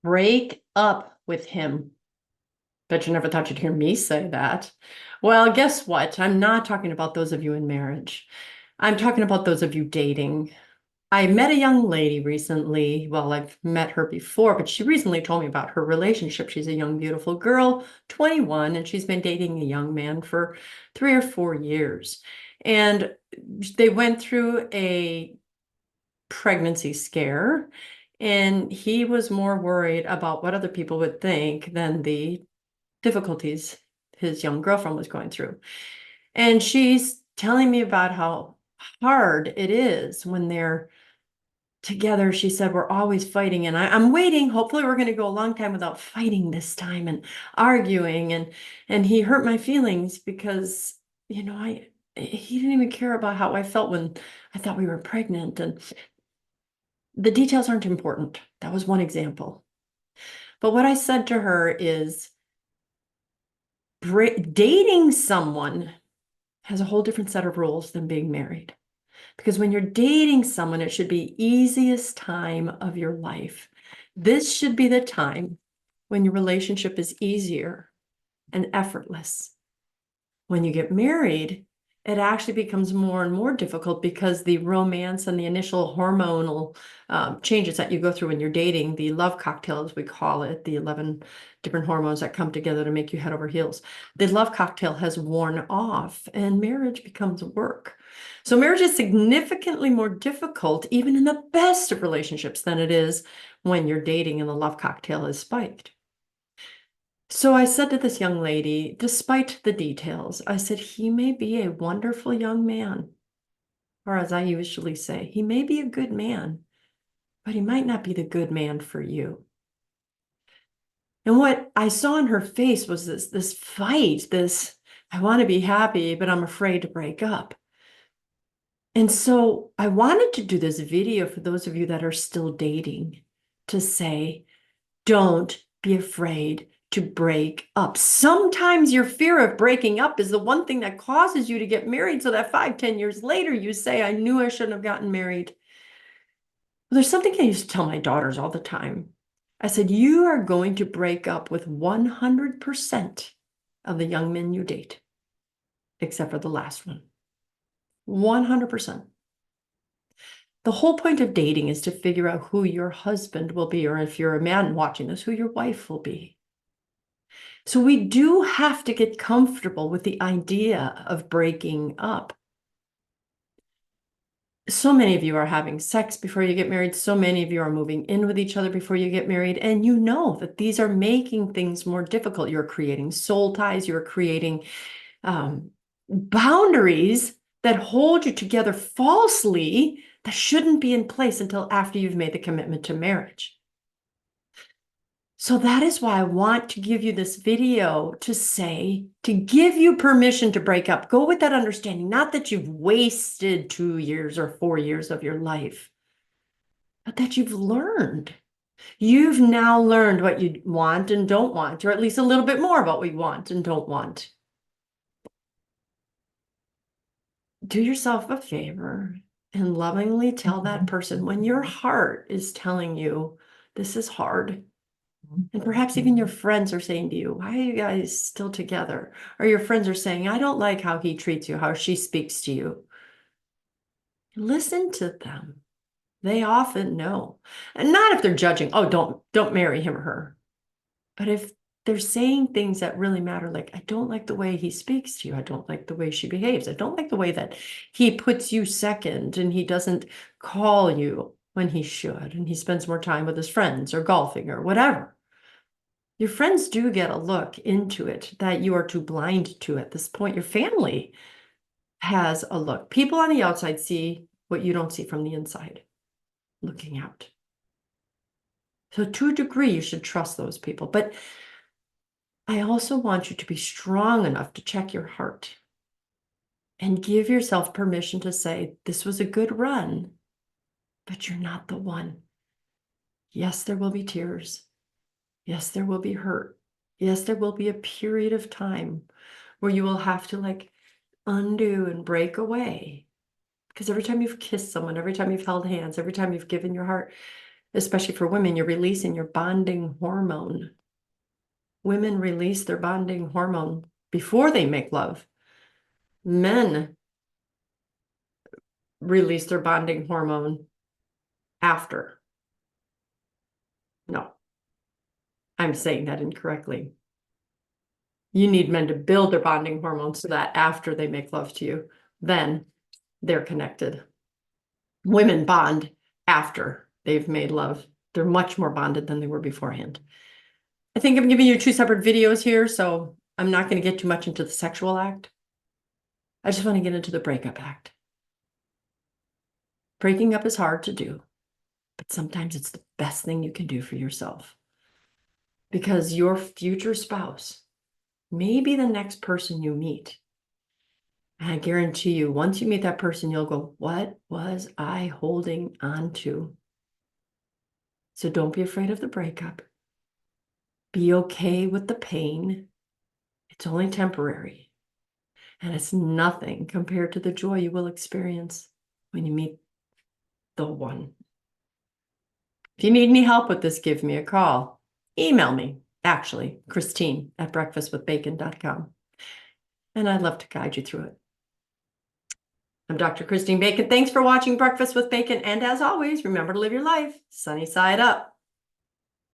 Break up with him. Bet you never thought you'd hear me say that. Well, guess what? I'm not talking about those of you in marriage. I'm talking about those of you dating. I met a young lady recently. Well, I've met her before, but she recently told me about her relationship. She's a young, beautiful girl, 21, and she's been dating a young man for 3 or 4 years. And they went through a pregnancy scare, and he was more worried about what other people would think than the difficulties his young girlfriend was going through. And she's telling me about how hard it is when they're together. She said, we're always fighting, and I'm waiting. Hopefully, we're going to go a long time without fighting this time and arguing. And he hurt my feelings because, he didn't even care about how I felt when I thought we were pregnant. And the details aren't important. That was one example. But what I said to her is dating someone has a whole different set of rules than being married. Because when you're dating someone, it should be easiest time of your life. This should be the time when your relationship is easier and effortless. When you get married, it actually becomes more and more difficult because the romance and the initial hormonal changes that you go through when you're dating, the love cocktail, as we call it, the 11 different hormones that come together to make you head over heels. The love cocktail has worn off and marriage becomes work. So marriage is significantly more difficult, even in the best of relationships, than it is when you're dating and the love cocktail is spiked. So I said to this young lady, despite the details, I said, he may be a wonderful young man, or as I usually say, he may be a good man, but he might not be the good man for you. And what I saw in her face was this fight, I want to be happy, but I'm afraid to break up. And so I wanted to do this video for those of you that are still dating to say, don't be afraid to break up. Sometimes your fear of breaking up is the one thing that causes you to get married so that 5, 10 years later you say, I knew I shouldn't have gotten married. Well, there's something I used to tell my daughters all the time. I said, you are going to break up with 100% of the young men you date, except for the last one. 100%. The whole point of dating is to figure out who your husband will be, or if you're a man watching this, who your wife will be. So we do have to get comfortable with the idea of breaking up. So many of you are having sex before you get married. So many of you are moving in with each other before you get married. And you know that these are making things more difficult. You're creating soul ties. You're creating boundaries that hold you together falsely that shouldn't be in place until after you've made the commitment to marriage. So that is why I want to give you this video to give you permission to break up. Go with that understanding, not that you've wasted 2 years or 4 years of your life, but that you've learned. You've now learned what you want and don't want, or at least a little bit more about what you want and don't want. Do yourself a favor and lovingly tell that person when your heart is telling you this is hard. And perhaps even your friends are saying to you, why are you guys still together? Or your friends are saying, I don't like how he treats you, how she speaks to you. Listen to them. They often know. And not if they're judging, oh, don't marry him or her. But if they're saying things that really matter, like, I don't like the way he speaks to you. I don't like the way she behaves. I don't like the way that he puts you second and he doesn't call you when he should. And he spends more time with his friends or golfing or whatever. Your friends do get a look into it that you are too blind to at this point. Your family has a look. People on the outside see what you don't see from the inside, looking out. So to a degree, you should trust those people. But I also want you to be strong enough to check your heart and give yourself permission to say, this was a good run, but you're not the one. Yes, there will be tears. Yes, there will be hurt. Yes, there will be a period of time where you will have to undo and break away. Because every time you've kissed someone, every time you've held hands, every time you've given your heart, especially for women, you're releasing your bonding hormone. Women release their bonding hormone before they make love. Men release their bonding hormone after. No, I'm saying that incorrectly. You need men to build their bonding hormone so that after they make love to you, then they're connected. Women bond after they've made love. They're much more bonded than they were beforehand. I think I'm giving you two separate videos here, so I'm not going to get too much into the sexual act. I just want to get into the breakup act. Breaking up is hard to do, but sometimes it's the best thing you can do for yourself. Because your future spouse may be the next person you meet. And I guarantee you, once you meet that person, you'll go, what was I holding on to? So don't be afraid of the breakup. Be okay with the pain. It's only temporary. And it's nothing compared to the joy you will experience when you meet the one. If you need any help with this, give me a call. Email me, actually, Christine@breakfastwithbacon.com. And I'd love to guide you through it. I'm Dr. Christine Bacon. Thanks for watching Breakfast with Bacon. And as always, remember to live your life sunny side up.